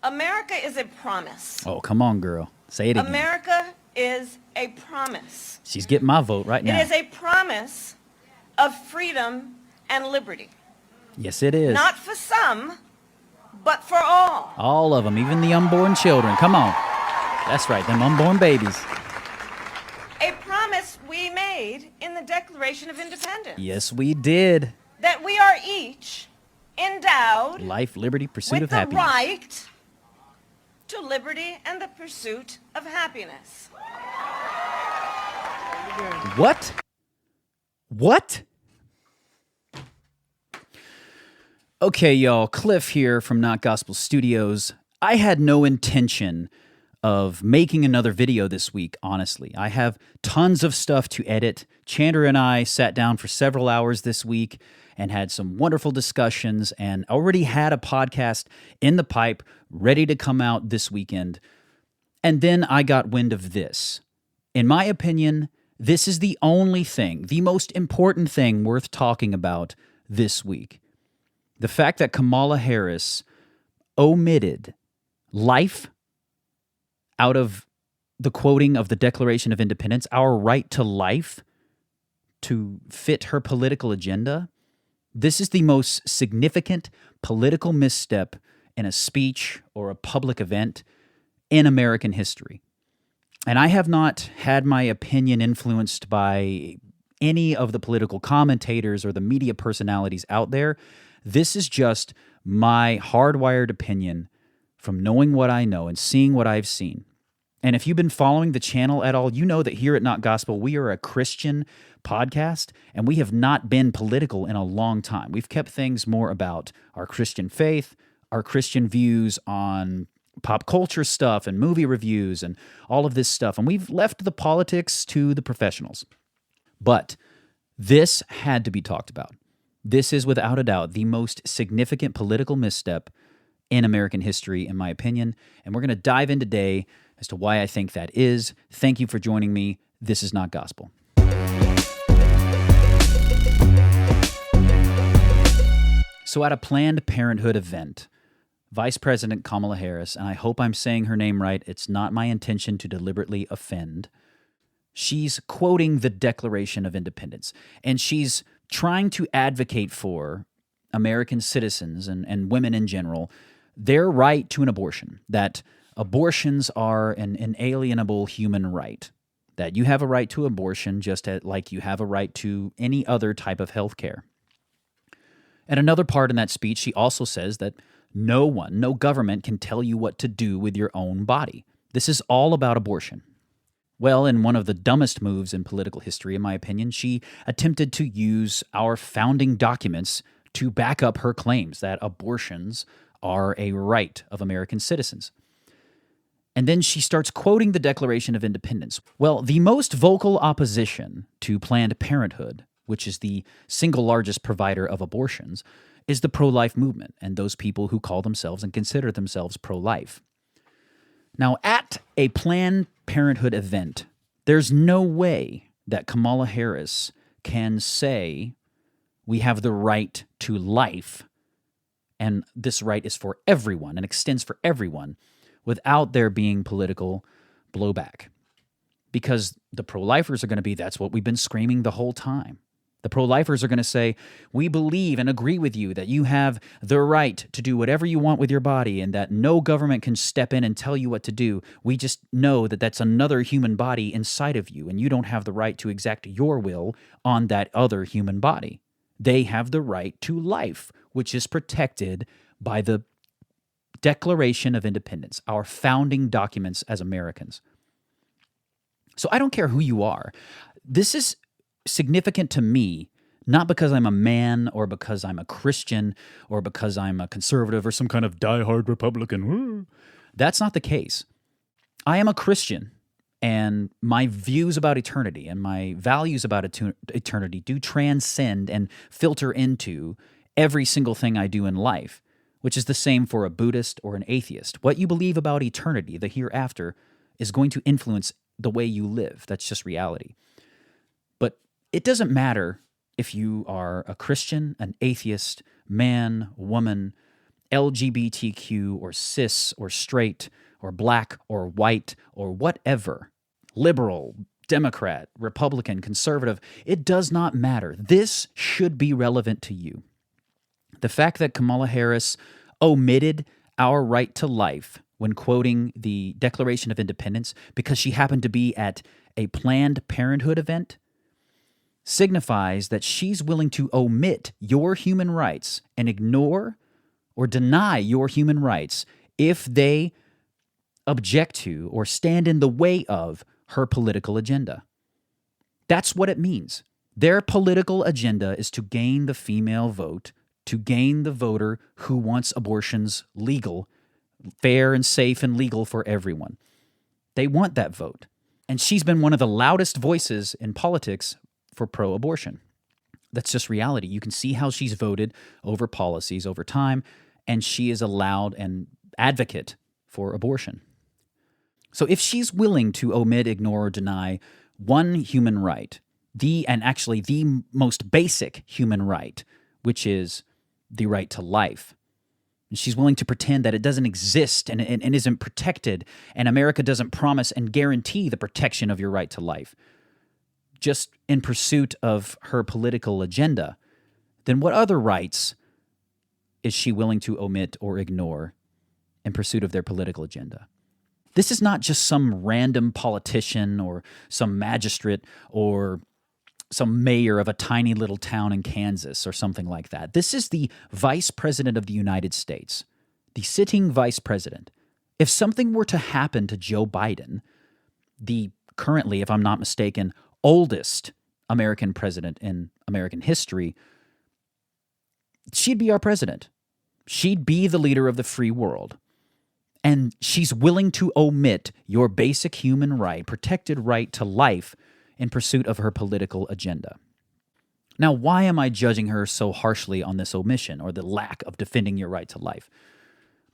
America is a promise. Oh, come on, girl. Say it again. America is a promise. She's getting my vote right now. It is a promise of freedom and liberty. Yes, it is. Not for some, but for all. All of them, even the unborn children. Come on. That's right, them unborn babies. A promise we made in the Declaration of Independence. Yes, we did. That we are each endowed Life, liberty, pursuit with of the happiness. right to liberty and the pursuit of happiness. What? What? Okay, y'all, Cliff here from Not Gospel Studios. I had no intention of making another video this week, honestly. I have tons of stuff to edit. Chandra and I sat down for several hours this week and had some wonderful discussions and already had a podcast in the pipe ready to come out this weekend. And then I got wind of this. In my opinion, this is the only thing, the most important thing worth talking about this week. The fact that Kamala Harris omitted life out of the quoting of the Declaration of Independence, our right to life, to fit her political agenda. This is the most significant political misstep in a speech or a public event in American history. And I have not had my opinion influenced by any of the political commentators or the media personalities out there. This is just my hardwired opinion from knowing what I know and seeing what I've seen. And if you've been following the channel at all, you know that here at Not Gospel, we are a Christian podcast, and we have not been political in a long time. We've kept things more about our Christian faith, our Christian views on pop culture stuff and movie reviews and all of this stuff. And we've left the politics to the professionals. But this had to be talked about. This is without a doubt the most significant political misstep in American history, in my opinion. And we're going to dive in today as to why I think that is. Thank you for joining me. This is Not Gospel. So at a Planned Parenthood event, Vice President Kamala Harris, and I hope I'm saying her name right, it's not my intention to deliberately offend, she's quoting the Declaration of Independence, and she's trying to advocate for American citizens and women in general, their right to an abortion, that abortions are an inalienable human right, that you have a right to abortion just like you have a right to any other type of health care. At another part in that speech, she also says that no government can tell you what to do with your own body. This is all about abortion. Well, in one of the dumbest moves in political history, in my opinion, she attempted to use our founding documents to back up her claims that abortions are a right of American citizens. And then she starts quoting the Declaration of Independence. Well, the most vocal opposition to Planned Parenthood, which is the single largest provider of abortions, is the pro-life movement and those people who call themselves and consider themselves pro-life. Now, at a Planned Parenthood event, there's no way that Kamala Harris can say we have the right to life and this right is for everyone and extends for everyone without there being political blowback. Because the pro-lifers are going to be, that's what we've been screaming the whole time. The pro-lifers are going to say, we believe and agree with you that you have the right to do whatever you want with your body and that no government can step in and tell you what to do. We just know that that's another human body inside of you and you don't have the right to exact your will on that other human body. They have the right to life, which is protected by the Declaration of Independence, our founding documents as Americans. So I don't care who you are. This is significant to me, not because I'm a man or because I'm a Christian or because I'm a conservative or some kind of diehard Republican. That's not the case. I am a Christian, and my views about eternity and my values about eternity do transcend and filter into every single thing I do in life, which is the same for a Buddhist or an atheist. What you believe about eternity, the hereafter, is going to influence the way you live. That's just reality. But it doesn't matter if you are a Christian, an atheist, man, woman, LGBTQ or cis or straight or black or white or whatever, liberal, Democrat, Republican, conservative, it does not matter. This should be relevant to you. The fact that Kamala Harris omitted our right to life when quoting the Declaration of Independence because she happened to be at a Planned Parenthood event signifies that she's willing to omit your human rights and ignore or deny your human rights if they object to or stand in the way of her political agenda. That's what it means. Their political agenda is to gain the female vote, to gain the voter who wants abortions legal, fair and safe and legal for everyone. They want that vote. And she's been one of the loudest voices in politics for pro-abortion. That's just reality. You can see how she's voted over policies over time, and she is a loud and advocate for abortion. So if she's willing to omit, ignore, or deny one human right, the most basic human right, which is the right to life, and she's willing to pretend that it doesn't exist and isn't protected, and America doesn't promise and guarantee the protection of your right to life, just in pursuit of her political agenda, then what other rights is she willing to omit or ignore in pursuit of their political agenda? This is not just some random politician or some magistrate or some mayor of a tiny little town in Kansas or something like that. This is the Vice President of the United States, the sitting Vice President. If something were to happen to Joe Biden, the currently, if I'm not mistaken, oldest American president in American history, she'd be our president. She'd be the leader of the free world. And she's willing to omit your basic human right, protected right to life, in pursuit of her political agenda. Now, why am I judging her so harshly on this omission or the lack of defending your right to life?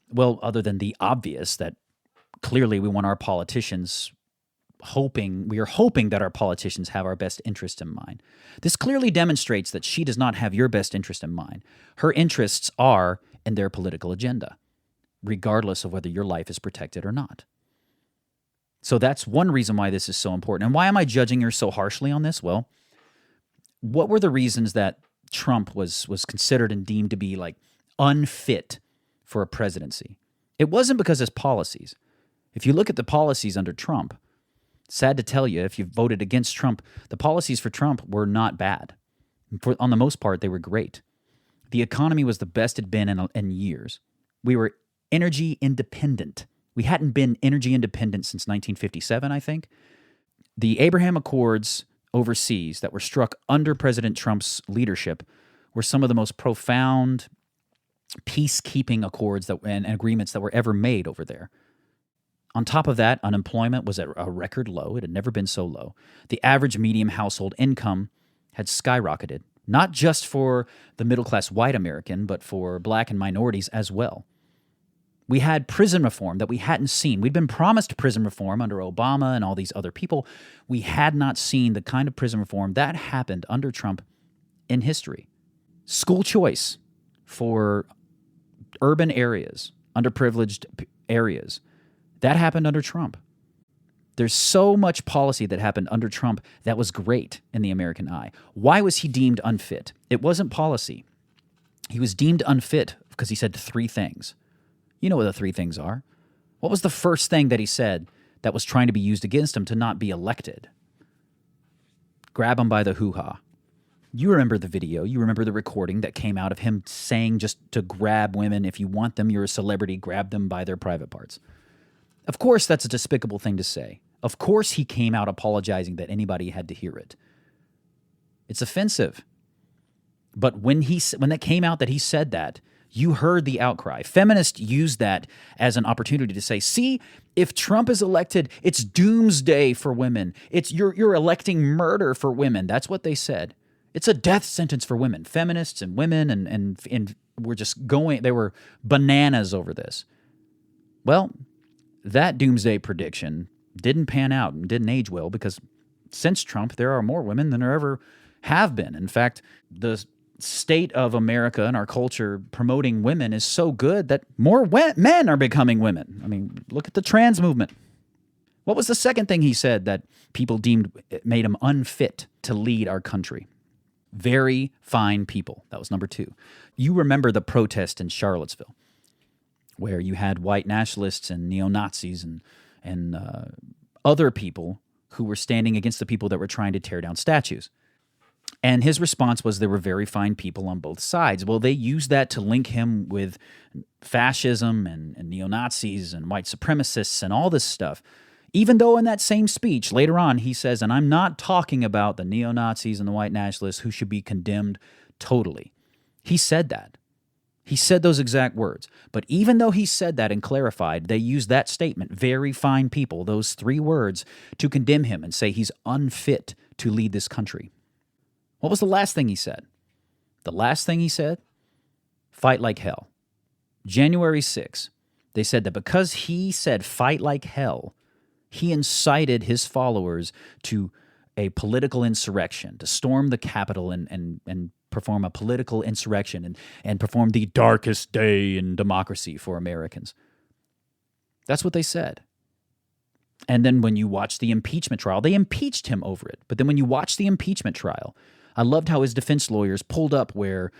Well, other than the obvious that clearly we want our politicians we are hoping that our politicians have our best interest in mind. This clearly demonstrates that she does not have your best interest in mind. Her interests are in their political agenda, regardless of whether your life is protected or not. So that's one reason why this is so important. And why am I judging her so harshly on this? Well, what were the reasons that Trump was considered and deemed to be like unfit for a presidency? It wasn't because of his policies. If you look at the policies under Trump, sad to tell you, if you voted against Trump, the policies for Trump were not bad. On the most part, they were great. The economy was the best it had been in years. We were energy independent. We hadn't been energy independent since 1957, I think. The Abraham Accords overseas that were struck under President Trump's leadership were some of the most profound peacekeeping accords and agreements that were ever made over there. On top of that, unemployment was at a record low. It had never been so low. The average median household income had skyrocketed, not just for the middle-class white American, but for black and minorities as well. We had prison reform that we hadn't seen. We'd been promised prison reform under Obama and all these other people. We had not seen the kind of prison reform that happened under Trump in history. School choice for urban areas, underprivileged areas, that happened under Trump. There's so much policy that happened under Trump that was great in the American eye. Why was he deemed unfit? It wasn't policy. He was deemed unfit because he said three things. You know what the three things are. What was the first thing that he said that was trying to be used against him to not be elected? Grab him by the hoo-ha. You remember the video. You remember the recording that came out of him saying just to grab women. If you want them, you're a celebrity. Grab them by their private parts. Of course, that's a despicable thing to say. Of course, he came out apologizing that anybody had to hear it. It's offensive. But when that came out that he said that, you heard the outcry. Feminists used that as an opportunity to say, see, if Trump is elected, it's doomsday for women. You're electing murder for women. That's what they said. It's a death sentence for women. Feminists and women and were just going, they were bananas over this. Well, that doomsday prediction didn't pan out and didn't age well because since Trump, there are more women than there ever have been. In fact, the state of America and our culture promoting women is so good that more men are becoming women. I mean, look at the trans movement. What was the second thing he said that people deemed made him unfit to lead our country? Very fine people. That was number 2. You remember the protest in Charlottesville, where you had white nationalists and neo-Nazis and other people who were standing against the people that were trying to tear down statues. And his response was there were very fine people on both sides. Well, they used that to link him with fascism and neo-Nazis and white supremacists and all this stuff. Even though in that same speech, later on, he says, and I'm not talking about the neo-Nazis and the white nationalists who should be condemned totally. He said that. He said those exact words. But even though he said that and clarified, they used that statement, very fine people, those 3 words, to condemn him and say he's unfit to lead this country. What was the last thing he said? The last thing he said? Fight like hell. January 6th, they said that because he said fight like hell, he incited his followers to a political insurrection, to storm the Capitol and perform a political insurrection and perform the darkest day in democracy for Americans. That's what they said. And then when you watch the impeachment trial, they impeached him over it. But then when you watch the impeachment trial, I loved how his defense lawyers pulled up where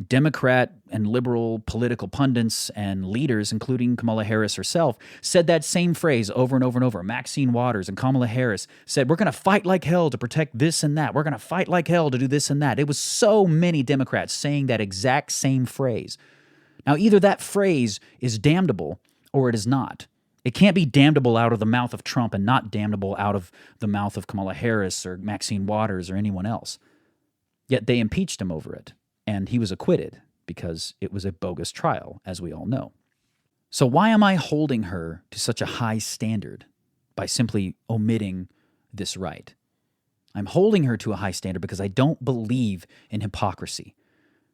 Democrat and liberal political pundits and leaders, including Kamala Harris herself, said that same phrase over and over and over. Maxine Waters and Kamala Harris said, we're going to fight like hell to protect this and that. We're going to fight like hell to do this and that. It was so many Democrats saying that exact same phrase. Now, either that phrase is damnable or it is not. It can't be damnable out of the mouth of Trump and not damnable out of the mouth of Kamala Harris or Maxine Waters or anyone else. Yet they impeached him over it. And he was acquitted because it was a bogus trial, as we all know. So why am I holding her to such a high standard by simply omitting this right? I'm holding her to a high standard because I don't believe in hypocrisy.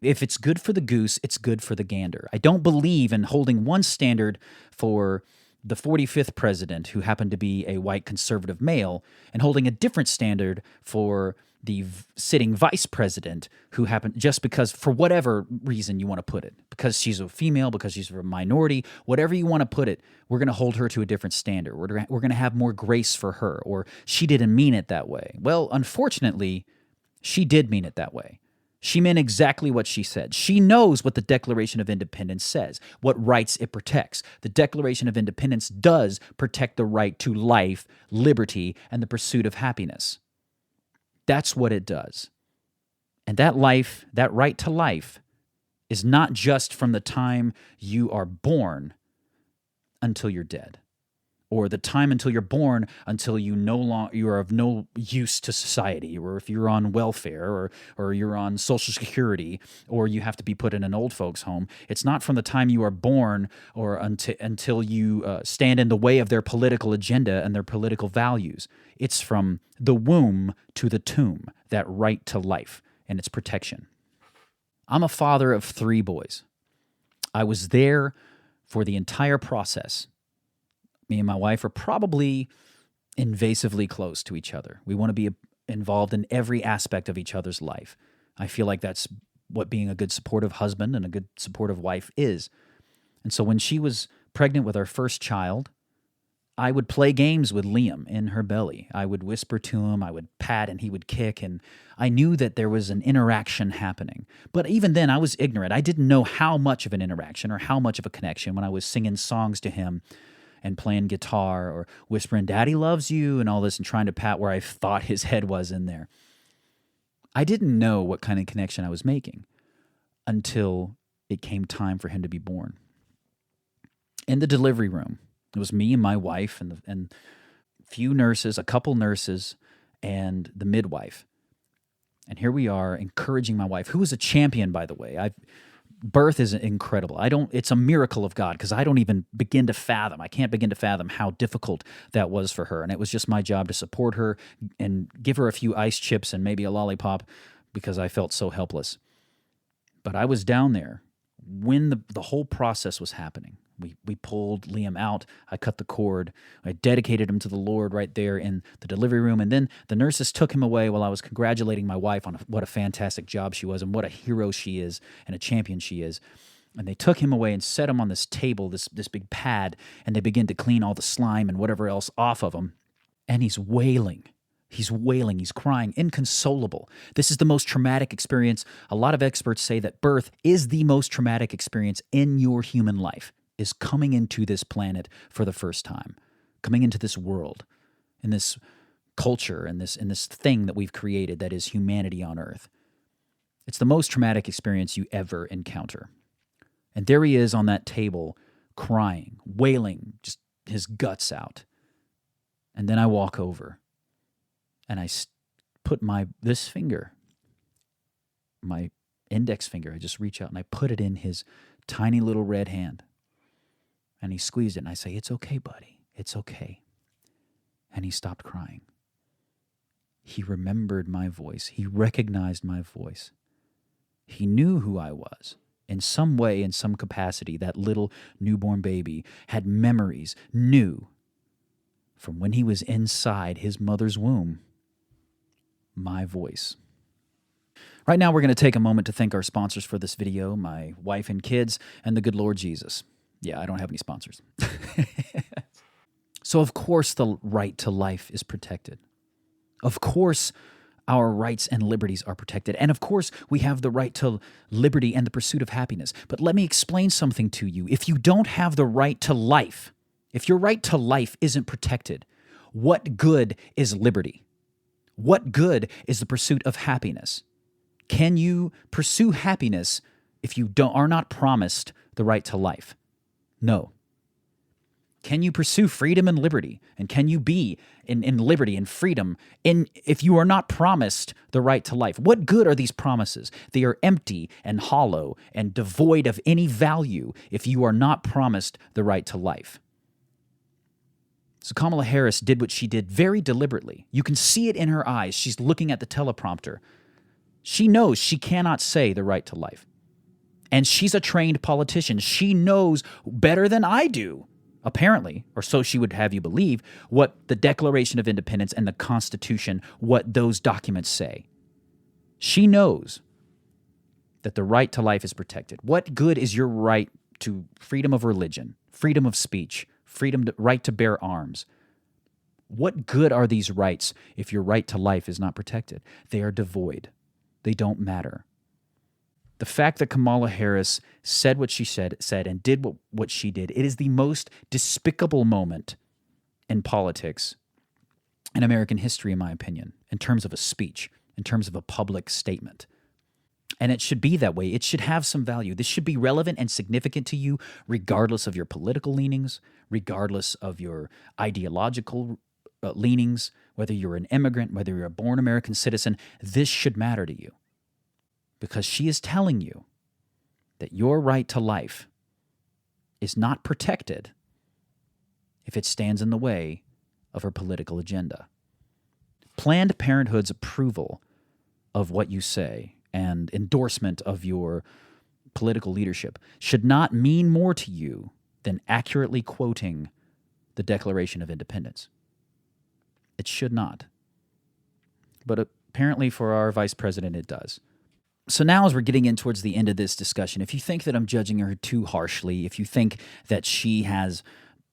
If it's good for the goose, it's good for the gander. I don't believe in holding one standard for the 45th president, who happened to be a white conservative male, and holding a different standard for the sitting vice president, who happened just because, for whatever reason you want to put it, because she's a female, because she's a minority, whatever you want to put it, we're going to hold her to a different standard. We're going to have more grace for her, or she didn't mean it that way. Well, unfortunately, she did mean it that way. She meant exactly what she said. She knows what the Declaration of Independence says, what rights it protects. The Declaration of Independence does protect the right to life, liberty, and the pursuit of happiness. That's what it does. And that life, that right to life, is not just from the time you are born until you're dead, or the time until you're born until you are of no use to society, or if you're on welfare, or you're on Social Security, or you have to be put in an old folks' home. It's not from the time you are born or until you stand in the way of their political agenda and their political values. It's from the womb to the tomb, that right to life and its protection. I'm a father of 3 boys. I was there for the entire process. Me and my wife are probably invasively close to each other. We want to be involved in every aspect of each other's life. I feel like that's what being a good supportive husband and a good supportive wife is. And so when she was pregnant with our first child, I would play games with Liam in her belly. I would whisper to him, I would pat, and he would kick, and I knew that there was an interaction happening. But even then, I was ignorant. I didn't know how much of an interaction or how much of a connection when I was singing songs to him and playing guitar or whispering, "Daddy loves you," and all this, and trying to pat where I thought his head was in there. I didn't know what kind of connection I was making until it came time for him to be born. In the delivery room, it was me and my wife and few nurses, a couple nurses, and the midwife. And here we are encouraging my wife, who is a champion, by the way. Birth is incredible. It's a miracle of God, because I don't even begin to fathom. I can't begin to fathom how difficult that was for her. And it was just my job to support her and give her a few ice chips and maybe a lollipop, because I felt so helpless. But I was down there when the whole process was happening. We pulled Liam out. I cut the cord. I dedicated him to the Lord right there in the delivery room. And then the nurses took him away while I was congratulating my wife on what a fantastic job she was and what a hero she is and a champion she is. And they took him away and set him on this table, this big pad, and they began to clean all the slime and whatever else off of him. And he's wailing. He's wailing. He's crying, inconsolable. This is the most traumatic experience. A lot of experts say that birth is the most traumatic experience in your human life, is coming into this planet for the first time, coming into this world, in this culture, in this thing that we've created that is humanity on Earth. It's the most traumatic experience you ever encounter. And there he is on that table, crying, wailing, just his guts out. And then I walk over, and I put this finger, my index finger, I just reach out and I put it in his tiny little red hand. And he squeezed it, and I say, "It's okay, buddy. It's okay." And he stopped crying. He remembered my voice. He recognized my voice. He knew who I was. In some way, in some capacity, that little newborn baby had memories, knew from when he was inside his mother's womb, my voice. Right now, we're going to take a moment to thank our sponsors for this video, my wife and kids, and the good Lord Jesus. Yeah, I don't have any sponsors. So, of course, the right to life is protected. Of course, our rights and liberties are protected. And of course, we have the right to liberty and the pursuit of happiness. But let me explain something to you. If you don't have the right to life, if your right to life isn't protected, what good is liberty? What good is the pursuit of happiness? Can you pursue happiness if you are not promised the right to life? No. Can you pursue freedom and liberty? And can you be in liberty and freedom if you are not promised the right to life? What good are these promises? They are empty and hollow and devoid of any value if you are not promised the right to life. So Kamala Harris did what she did very deliberately. You can see it in her eyes. She's looking at the teleprompter. She knows she cannot say the right to life. And she's a trained politician. She knows better than I do, apparently, or so she would have you believe, what the Declaration of Independence and the Constitution, what those documents say. She knows that the right to life is protected. What good is your right to freedom of religion, freedom of speech, right to bear arms? What good are these rights if your right to life is not protected? They are devoid. They don't matter. The fact that Kamala Harris said what she said and did what she did, it is the most despicable moment in politics in American history, in my opinion, in terms of a speech, in terms of a public statement. And it should be that way. It should have some value. This should be relevant and significant to you, regardless of your political leanings, regardless of your ideological leanings, whether you're an immigrant, whether you're a born American citizen. This should matter to you. Because she is telling you that your right to life is not protected if it stands in the way of her political agenda. Planned Parenthood's approval of what you say and endorsement of your political leadership should not mean more to you than accurately quoting the Declaration of Independence. It should not. But apparently for our vice president, it does. So now as we're getting in towards the end of this discussion, if you think that I'm judging her too harshly, if you think that she has,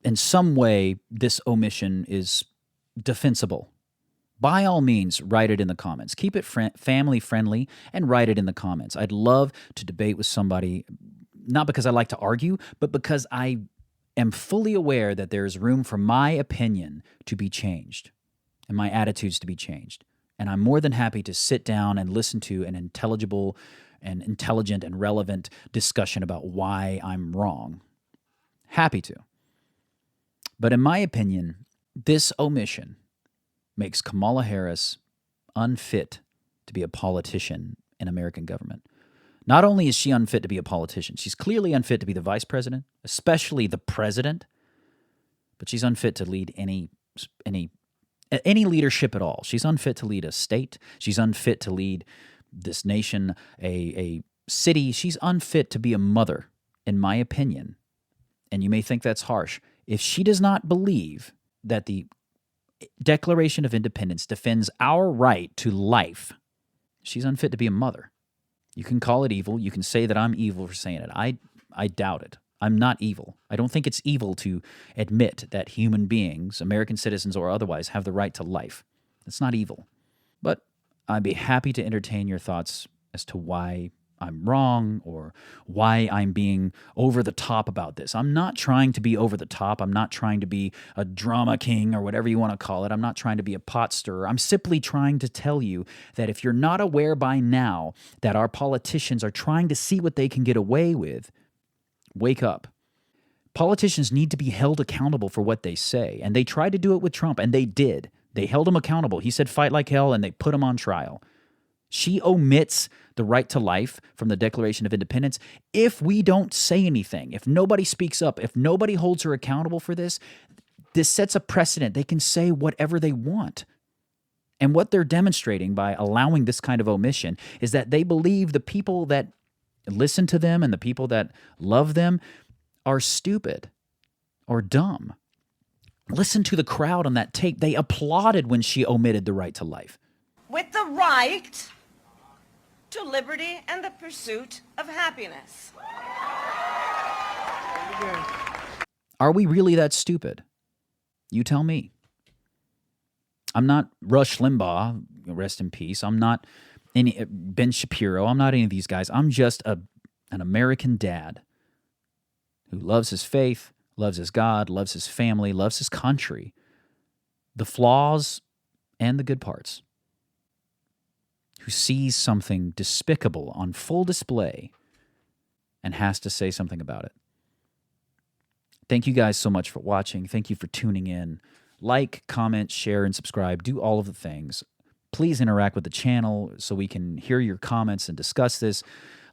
in some way, this omission is defensible, by all means, write it in the comments. Keep it family friendly and write it in the comments. I'd love to debate with somebody, not because I like to argue, but because I am fully aware that there is room for my opinion to be changed and my attitudes to be changed. And I'm more than happy to sit down and listen to an intelligible and intelligent and relevant discussion about why I'm wrong. Happy to. But in my opinion, this omission makes Kamala Harris unfit to be a politician in American government. Not only is she unfit to be a politician, she's clearly unfit to be the vice president, especially the president, but she's unfit to lead any leadership at all. She's unfit to lead a state. She's unfit to lead this nation, a city. She's unfit to be a mother, in my opinion. and you may think that's harsh, if she does not believe that the Declaration of Independence defends our right to life, she's unfit to be a mother. You can call it evil. You can say that I'm evil for saying it. I doubt it. I'm not evil. I don't think it's evil to admit that human beings, American citizens or otherwise, have the right to life. It's not evil. But I'd be happy to entertain your thoughts as to why I'm wrong or why I'm being over the top about this. I'm not trying to be over the top. I'm not trying to be a drama king or whatever you want to call it. I'm not trying to be a pot stirrer. I'm simply trying to tell you that if you're not aware by now that our politicians are trying to see what they can get away with, wake up. Politicians need to be held accountable for what they say, and they tried to do it with Trump, and they did. They held him accountable. He said fight like hell, and they put him on trial. She omits the right to life from the Declaration of Independence. If we don't say anything, if nobody speaks up, if nobody holds her accountable for this, this sets a precedent. They can say whatever they want. And what they're demonstrating by allowing this kind of omission is that they believe the people that listen to them and the people that love them are stupid or dumb. Listen to the crowd on that tape. They applauded when she omitted the right to life. With the right to liberty and the pursuit of happiness. Are we really that stupid? You tell me. I'm not Rush Limbaugh, rest in peace. I'm not any Ben Shapiro. I'm not any of these guys. I'm just an American dad who loves his faith, loves his God, loves his family, loves his country, the flaws and the good parts, who sees something despicable on full display and has to say something about it. Thank you guys so much for watching. Thank you for tuning in. Like, comment, share, and subscribe. Do all of the things. Please interact with the channel so we can hear your comments and discuss this.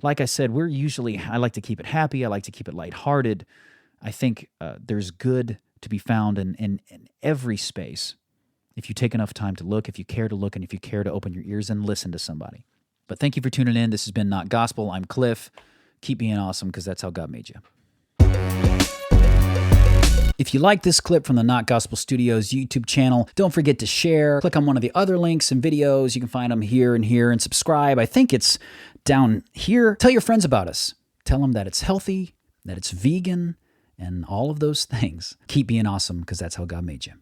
Like I said, I like to keep it happy. I like to keep it lighthearted. I think there's good to be found in every space. If you take enough time to look, if you care to look, and if you care to open your ears and listen to somebody. But thank you for tuning in. This has been Not Gospel. I'm Cliff. Keep being awesome because that's how God made you. If you like this clip from the Not Gospel Studios YouTube channel, don't forget to share. Click on one of the other links and videos. You can find them here and subscribe. I think it's down here. Tell your friends about us. Tell them that it's healthy, that it's vegan, and all of those things. Keep being awesome because that's how God made you.